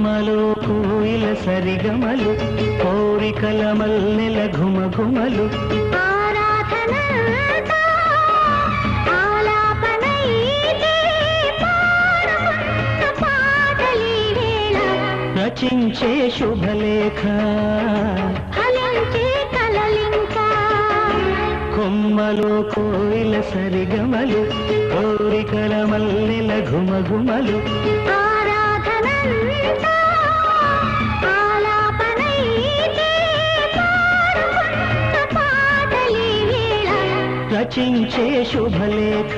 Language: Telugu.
కొమ్మలో కోయిల సరిగమలు కోరికల మల్లెల ఘుమఘుమలు రచించే శుభలేఖ కొమ్మలో కోయిల సరిగమలు కోరికల మల్లెల ఘుమఘుమలు రచించే శుభలేఖ